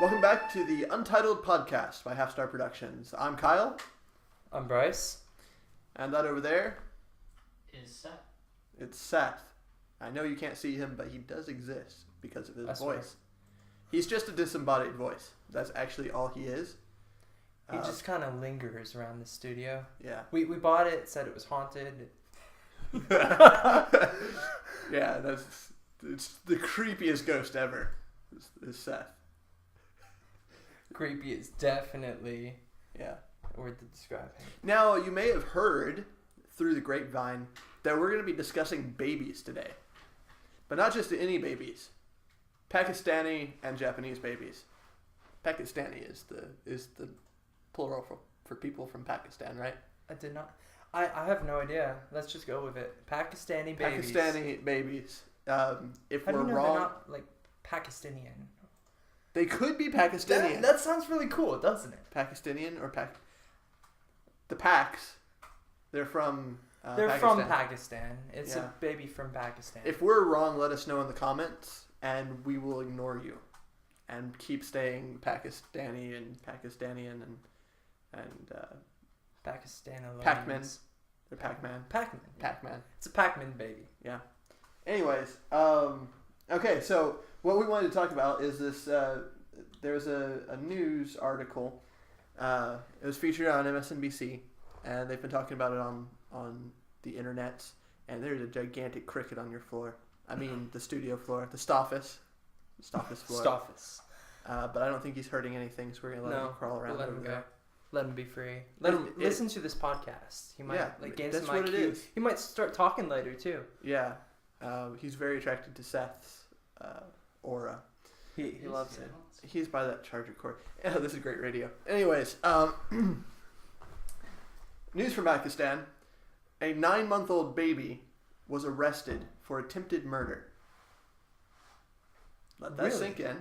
Welcome back to the Untitled Podcast by Half Star Productions. I'm Kyle. I'm Bryce. And that over there is Seth. It's Seth. I know you can't see him, but he does exist because of his voice. He's just a disembodied voice. That's actually all he is. He just kind of lingers around the studio. Yeah. We bought it, said it was haunted. Yeah, it's the creepiest ghost ever. Is Seth. Creepy is definitely a word to describe him. Now, you may have heard through the grapevine that we're going to be discussing babies today. But not just any babies. Pakistani and Japanese babies. Pakistani is the plural for people from Pakistan, right? I did not. I have no idea. Let's just go with it. Pakistani babies. Pakistani babies. If How we're do you know wrong, they're not like Pakistanian? they could be Pakistani. That sounds really cool, doesn't it? Pakistanian or the Paks. They're from. They're Pakistan. from Pakistan. It's a baby from Pakistan. If we're wrong, let us know in the comments, and we will ignore you, and keep staying Pakistani and Pakistanian and Pakistan alone. Pac-Man. They're Pac-Man. Pac-Man. Pac-Man. It's a Pac-Man baby. Yeah. Anyways, okay. So what we wanted to talk about is this. There was a news article. It was featured on MSNBC, and they've been talking about it on the internet. And there's a gigantic cricket on your floor. I mean, the studio floor, the Stoffus floor. Stoffus. But I don't think he's hurting anything, so we're gonna let him crawl around let over him there. go. Let him be free. Let him listen to this podcast. He might gain that's some what IQ. it is. He might start talking later too. Yeah, he's very attracted to Seth's aura. He loves it. He's by that charger cord. Yeah, this is great radio. Anyways, news from Pakistan. A 9-month-old baby was arrested for attempted murder. Let that sink in.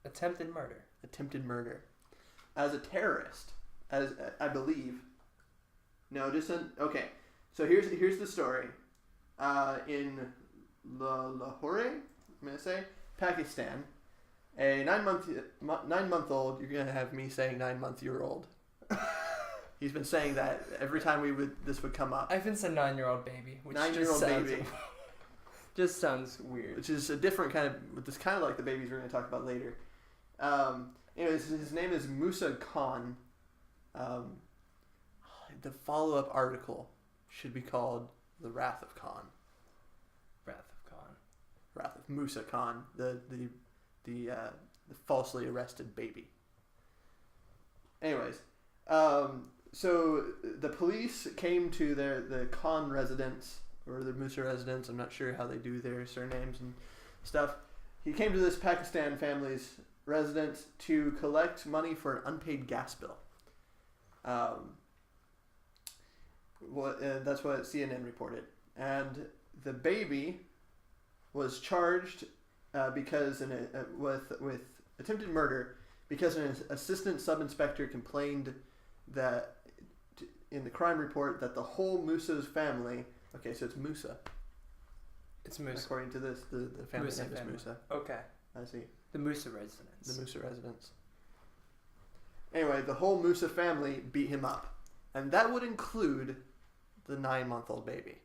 Attempted murder. Attempted murder. As a terrorist, as I believe. No, okay. So here's the story. In Lahore, I'm gonna say, Pakistan, a 9-month-old. You're gonna have me saying 9-month-year-old. He's been saying that every time this would come up. I've been saying 9-year-old baby, which 9-year-old baby. Just sounds weird. Which is a different kind of. It's kind of like the babies we're going to talk about later. Anyways, his name is Musa Khan. The follow-up article should be called "The Wrath of Khan." Wrath of Khan. Wrath of Musa Khan, the falsely arrested baby. Anyways, so the police came to the Khan residence, or the Musa residence. I'm not sure how they do their surnames and stuff. He came to this Pakistan family's residence to collect money for an unpaid gas bill. That's what CNN reported. And the baby was charged with attempted murder because an assistant sub-inspector complained that in the crime report that the whole Musa's family. Okay, so it's Musa. It's Musa. According to this, the family name is Musa. Okay. I see. The Musa residence. The Musa residence. Anyway, the whole Musa family beat him up. And that would include the 9-month-old baby.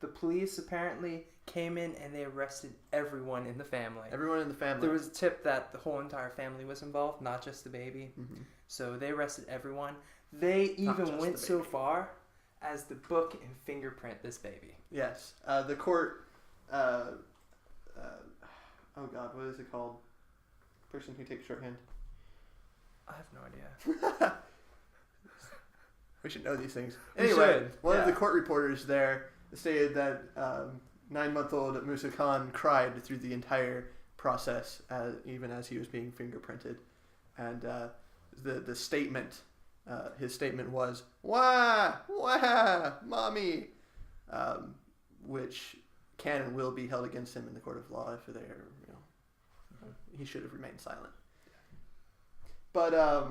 The police apparently came in and they arrested everyone in the family. Everyone in the family. There was a tip that the whole entire family was involved, not just the baby. Mm-hmm. So they arrested everyone. They even went so far as to book and fingerprint this baby. Yes. The court... oh God, what is it called? Person who takes shorthand. I have no idea. We should know these things. Anyway, one of the court reporters there stated that 9-month-old Musa Khan cried through the entire process, even as he was being fingerprinted. And the statement, his statement was, "Wah, wah, mommy," which can and will be held against him in the court of law if they're, he should have remained silent. But I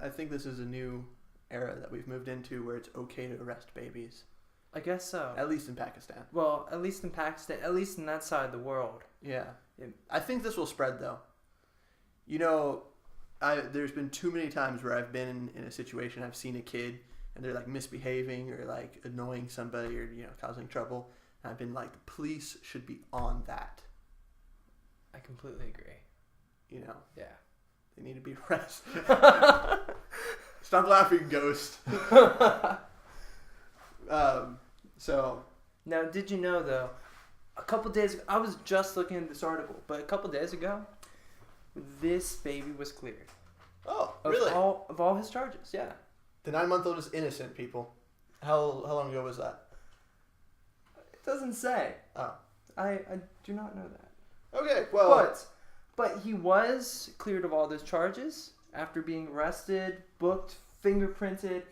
think this is a new era that we've moved into where it's okay to arrest babies. I guess so. At least in Pakistan. Well, at least in Pakistan, at least in that side of the world. Yeah. I think this will spread, though. You know, there's been too many times where I've been in a situation, I've seen a kid, and they're, like, misbehaving or, like, annoying somebody or, you know, causing trouble. And I've been like, the police should be on that. I completely agree. You know? Yeah. They need to be arrested. Stop laughing, ghost. So. Now, did you know, though, a couple days ago, I was just looking at this article, but a couple days ago, this baby was cleared. Oh, really? Of all his charges, yeah. The 9-month-old is innocent, people. How long ago was that? It doesn't say. Oh. I do not know that. Okay, well. But he was cleared of all those charges after being arrested, booked, fingerprinted,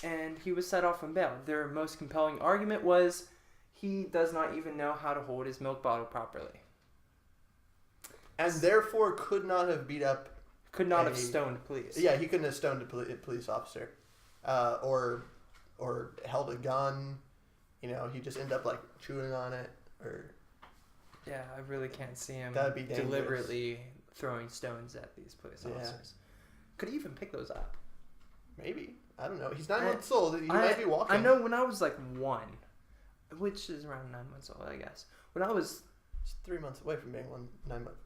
and he was set off on bail. Their most compelling argument was he does not even know how to hold his milk bottle properly. And therefore could not have beat up... Could not have stoned police. Yeah, he couldn't have stoned a police officer. Or held a gun. You know, he just ended up, like, chewing on it. Or... Yeah, I really can't see him That'd be dangerous. Deliberately throwing stones at these police officers. Could he even pick those up? Maybe. I don't know. He's 9 months old. He might be walking. I know when I was like 1, which is around 9 months old, I guess. When I was... It's 3 months away from being 9 months.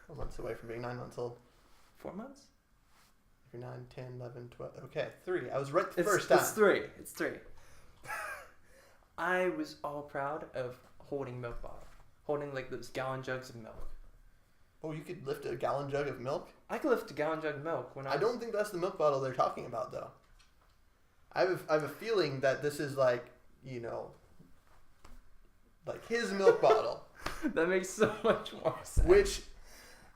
4 months away from being 9 months old. 4 months? If you're 9, 10, 11, 12... Okay, 3. I was right the first time. It's 3. I was all proud of holding milk bottle. Holding like those gallon jugs of milk. Oh, you could lift a gallon jug of milk? I could lift a gallon jug of milk when I don't think that's the milk bottle they're talking about, though. I have a feeling that this is like, you know, like his milk bottle. That makes so much more sense. Which...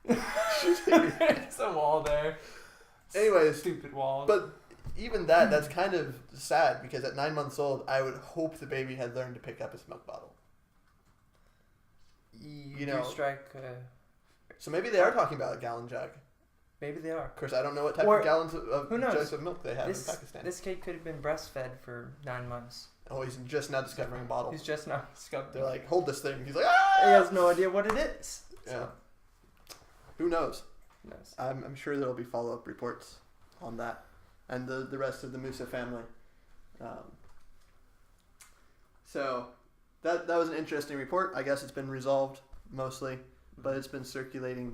There's a wall there. Anyways. Stupid wall. But even that's kind of sad, because at 9 months old, I would hope the baby had learned to pick up his milk bottle. You know. So maybe they are talking about a gallon jug. Maybe they are. Of course, I don't know what type of gallons of jugs of milk they have in Pakistan. This kid could have been breastfed for 9 months. Oh, he's just now discovering a bottle. He's just now discovering. They're like, hold this thing. He's like, ah! He has no idea what it is. Yeah. So. Who knows? Who knows? I'm sure there will be follow-up reports on that. And the rest of the Musa family. So that was an interesting report. I guess it's been resolved mostly, but it's been circulating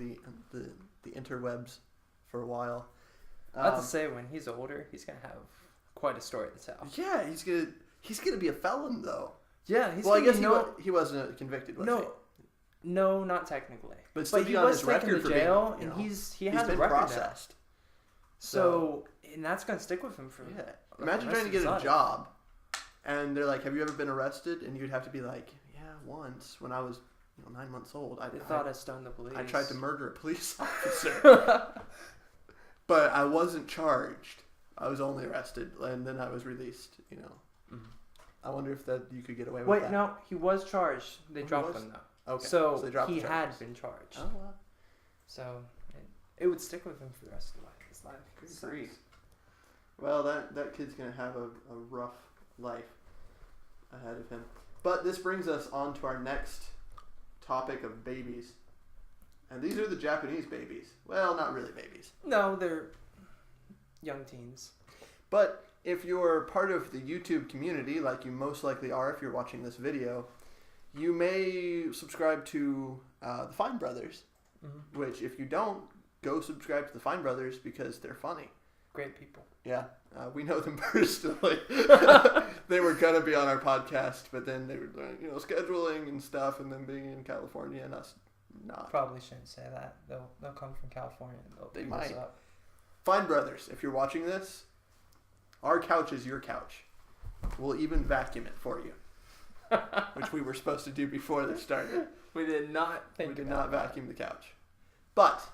the interwebs for a while. I have to say, when he's older, he's gonna have quite a story to tell. Yeah, he's gonna be a felon though. Yeah, well, I guess he wasn't convicted. Was he? No, not technically. But still he was taken to jail, and he has been processed. So, and that's gonna stick with him for. Yeah. Imagine trying to get a job, and they're like, "Have you ever been arrested?" And you'd have to be like, "Yeah, once when I was 9 months old. I thought I stoned the police. I tried to murder a police officer, but I wasn't charged. I was only arrested, and then I was released. You know." Mm-hmm. I wonder if you could get away with that. Wait, no, he was charged. They dropped him though. Okay. So they dropped he had been charged. Oh wow. So it would stick with him for the rest of his life. Agreed. Well, that kid's gonna have a rough life ahead of him. But this brings us on to our next topic of babies. And these are the Japanese babies. Well, not really babies. No, they're young teens. But if you're part of the YouTube community, like you most likely are if you're watching this video, you may subscribe to the Fine Brothers, mm-hmm. which if you don't, go subscribe to the Fine Brothers because they're funny. Great people. Yeah, we know them personally. They were going to be on our podcast, but then they were doing, scheduling and stuff, and then being in California and us not. Probably shouldn't say that. They'll come from California. And they might. Fine Brothers, if you're watching this, our couch is your couch. We'll even vacuum it for you, which we were supposed to do before this started. We did not vacuum the couch. But,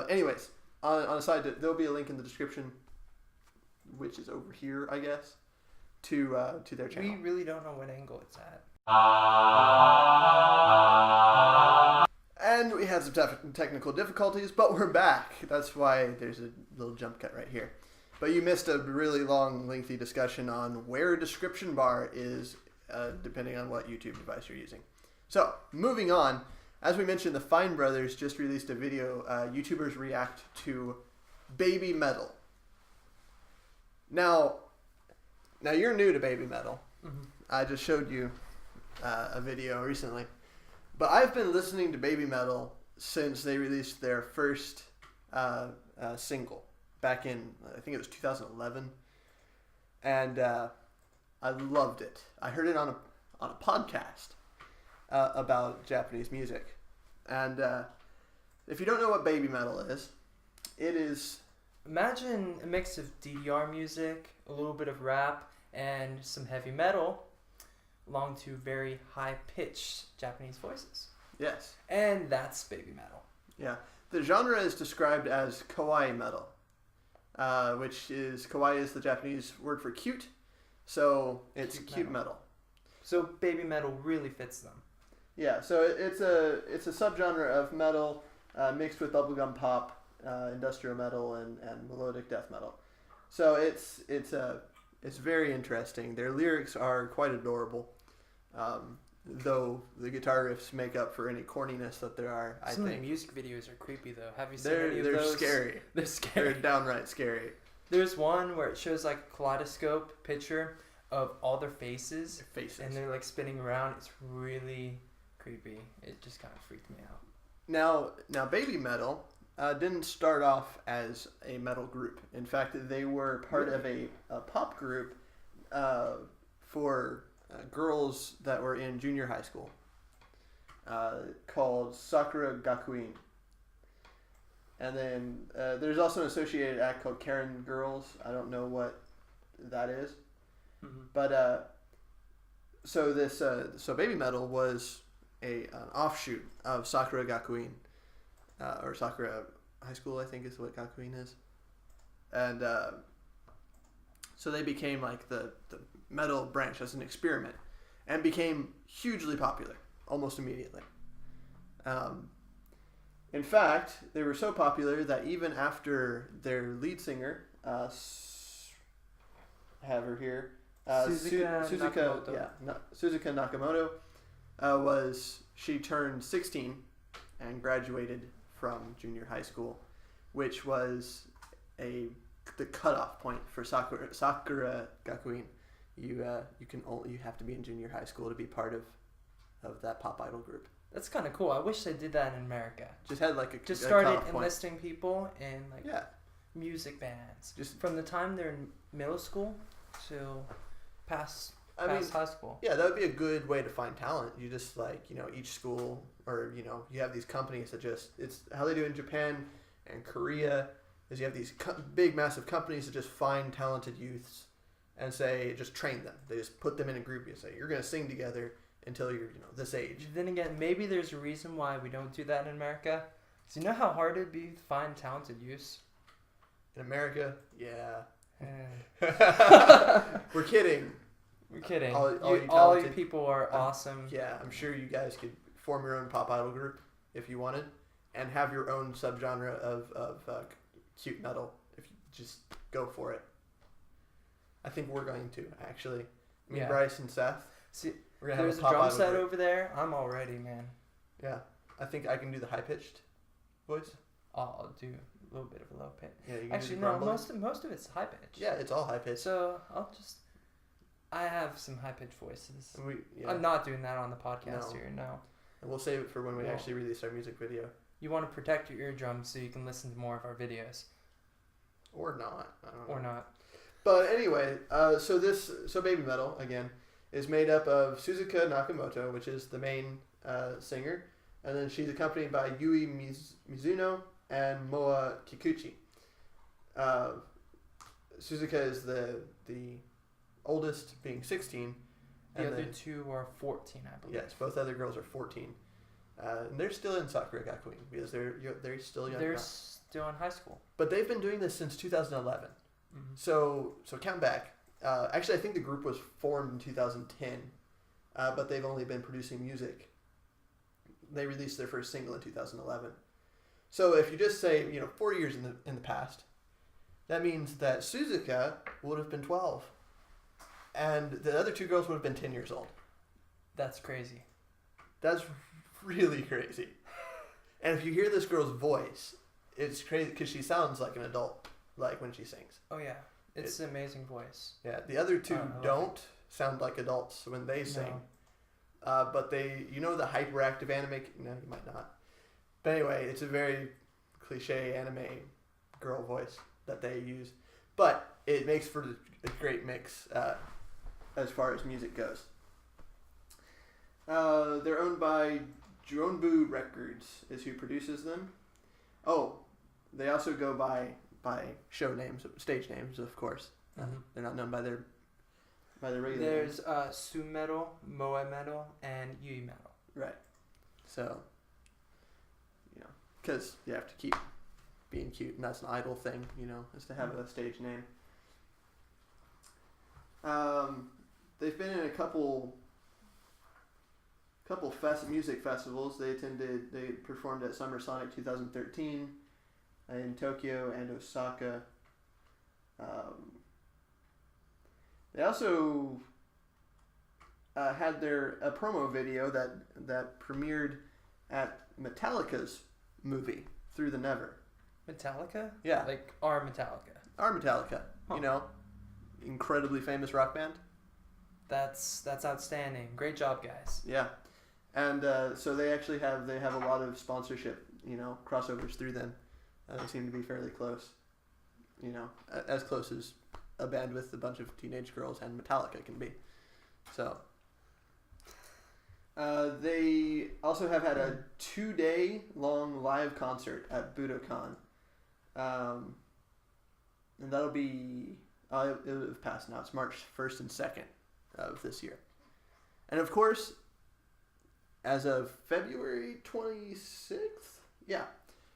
anyways, on a side, there'll be a link in the description, which is over here, I guess, to their channel. We really don't know what angle it's at. And we had some technical difficulties, but we're back. That's why there's a little jump cut right here. But you missed a really long, lengthy discussion on where a description bar is, depending on what YouTube device you're using. So, moving on. As we mentioned, the Fine Brothers just released a video. YouTubers react to baby metal. Now you're new to baby metal. Mm-hmm. I just showed you a video recently. But I've been listening to baby metal since they released their first single back in, I think it was 2011. And I loved it. I heard it on a podcast about Japanese music. And if you don't know what baby metal is, it is... Imagine a mix of DDR music, a little bit of rap, and some heavy metal, along to very high-pitched Japanese voices. Yes. And that's baby metal. Yeah. The genre is described as kawaii metal, kawaii is the Japanese word for cute, so it's cute metal. So baby metal really fits them. Yeah, so it's a subgenre of metal mixed with bubblegum pop, industrial metal, and melodic death metal. So it's very interesting. Their lyrics are quite adorable, though the guitar riffs make up for any corniness that there are. Some I of think the music videos are creepy though. Have you seen any of they're those? scary. They're scary. They're downright scary. There's one where it shows like a kaleidoscope picture of all their faces, and they're like spinning around. It's really creepy. It just kind of freaked me out. Now, baby metal didn't start off as a metal group. In fact, they were part of a pop group for girls that were in junior high school called Sakura Gakuin. And then there's also an associated act called Karen Girls. I don't know what that is. Mm-hmm. But so baby metal was an offshoot of Sakura Gakuin, or Sakura High School, I think is what Gakuin is. And so they became like the metal branch as an experiment, and became hugely popular almost immediately. In fact, they were so popular that even after their lead singer, have her here, Suzuka Nakamoto, she turned 16 and graduated from junior high school, which was the cutoff point for Sakura Gakuin. You have to be in junior high school to be part of that pop idol group. That's kind of cool. I wish they did that in America. Just had like a started enlisting people in like yeah. music bands. Just from the time they're in middle school to past high school. Yeah, that would be a good way to find talent. You just each school, or you have these companies that it's how they do it in Japan and Korea is you have these big massive companies that just find talented youths and just train them. They just put them in a group. You say you're going to sing together until you're this age. Then again, maybe there's a reason why we don't do that in America. So you know how hard it'd be to find talented youths in America? Yeah. We're kidding. We're kidding. All you people are awesome. Yeah, I'm sure you guys could form your own pop idol group if you wanted, and have your own subgenre of cute metal if you just go for it. I think we're going to actually. Bryce and Seth. See, we're gonna there's a drum set over there. I'm all ready, man. Yeah, I think I can do the high pitched voice. I'll do a little bit of a low pitch. Yeah, you can actually do no. Most of it's high pitch. Yeah, it's all high pitch. So I have some high pitched voices. I'm not doing that on the podcast here. No. And we'll save it for when we actually release our music video. You want to protect your eardrums so you can listen to more of our videos. Or not. I don't know. Or not. But anyway, so baby metal again is made up of Suzuka Nakamoto, which is the main singer, and then she's accompanied by Yui Mizuno and Moa Kikuchi. Suzuka is the oldest, being 16. The other two are 14, I believe. Yes, both other girls are 14. And they're still in Sakura Gakuin because they're still young. They're still in high school. But they've been doing this since 2011. Mm-hmm. So count back. Actually, I think the group was formed in 2010, but they've only been producing music. They released their first single in 2011. So if you just say 4 years in the past, that means that Suzuka would have been 12. And the other two girls would have been 10 years old. That's crazy. That's really crazy. And if you hear this girl's voice, it's crazy because she sounds like an adult, like when she sings. Oh, yeah. It's an amazing voice. Yeah, the other two don't sound like adults when they sing. No. But they, you know the hyperactive anime? No, you might not. But anyway, it's a very cliche anime girl voice that they use. But it makes for a great mix as far as music goes. They're owned by Jeonbu Records is who produces them. Oh, they also go by show names, stage names, of course. Mm-hmm. They're not known by their regular There's names. Su Metal, Moe Metal, and Yui Metal. Right. So, because you have to keep being cute, and that's an idol thing, is to have a stage name. They've been in a couple music festivals. They performed at Summer Sonic 2013 in Tokyo and Osaka. They also had a promo video that premiered at Metallica's movie Through the Never. Metallica? Yeah. Like our Metallica. Our Metallica. Huh. Incredibly famous rock band. That's outstanding. Great job, guys. Yeah. And so they actually have a lot of sponsorship, crossovers through them. They seem to be fairly close, as close as a band with a bunch of teenage girls and Metallica can be. So they also have had a 2-day long live concert at Budokan, and that'll be it would have passed now. It's March 1st and 2nd of this year, and of course, as of February 26th,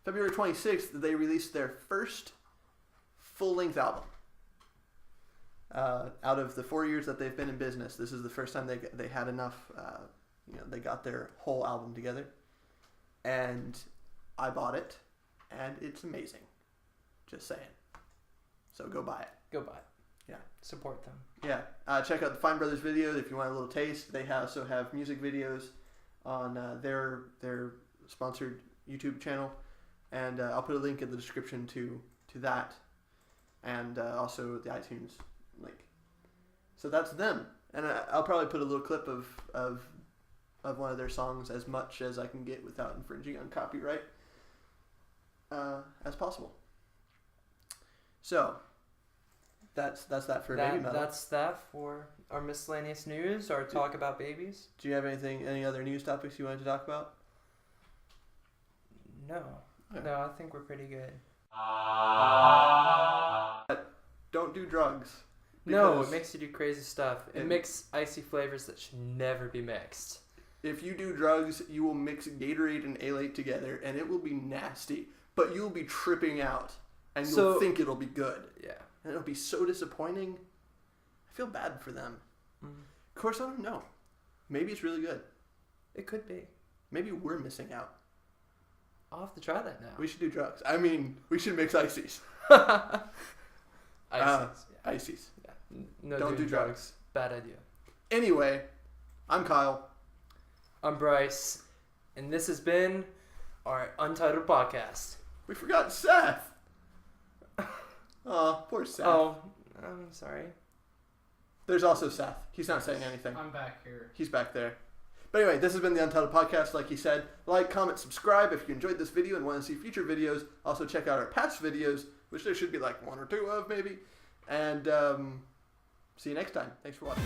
February 26th, they released their first full-length album. Out of the 4 years that they've been in business, this is the first time they had enough. They got their whole album together, and I bought it, and it's amazing. Just saying. So go buy it. Go buy it. Yeah. Support them. Yeah. Check out the Fine Brothers videos if you want a little taste. They also have music videos on their sponsored YouTube channel, and I'll put a link in the description to that, and also the iTunes link. So that's them, and I'll probably put a little clip of one of their songs, as much as I can get without infringing on copyright, as possible. So that's that for baby metal. That's that for our miscellaneous news, our talk about babies. Do you have any other news topics you wanted to talk about? No. Okay. No, I think we're pretty good. Don't do drugs. No, it makes you do crazy stuff. It mixes icy flavors that should never be mixed. If you do drugs, you will mix Gatorade and Alate together, and it will be nasty. But you'll be tripping out, and you'll think it'll be good. Yeah. And it'll be so disappointing. I feel bad for them. Mm. Of course, I don't know. Maybe it's really good. It could be. Maybe we're missing out. I'll have to try that now. We should do drugs. I mean, we should mix ices. Ices. Yeah. No, don't do drugs. Bad idea. Anyway, I'm Kyle. I'm Bryce. And this has been our Untitled Podcast. We forgot Seth. Oh, poor Seth. Oh, I'm sorry. There's also Seth. He's not saying anything. I'm back here. He's back there. But anyway, this has been the Untitled Podcast. Like he said, like, comment, subscribe if you enjoyed this video and want to see future videos. Also check out our past videos, which there should be like 1 or 2 of maybe. And see you next time. Thanks for watching.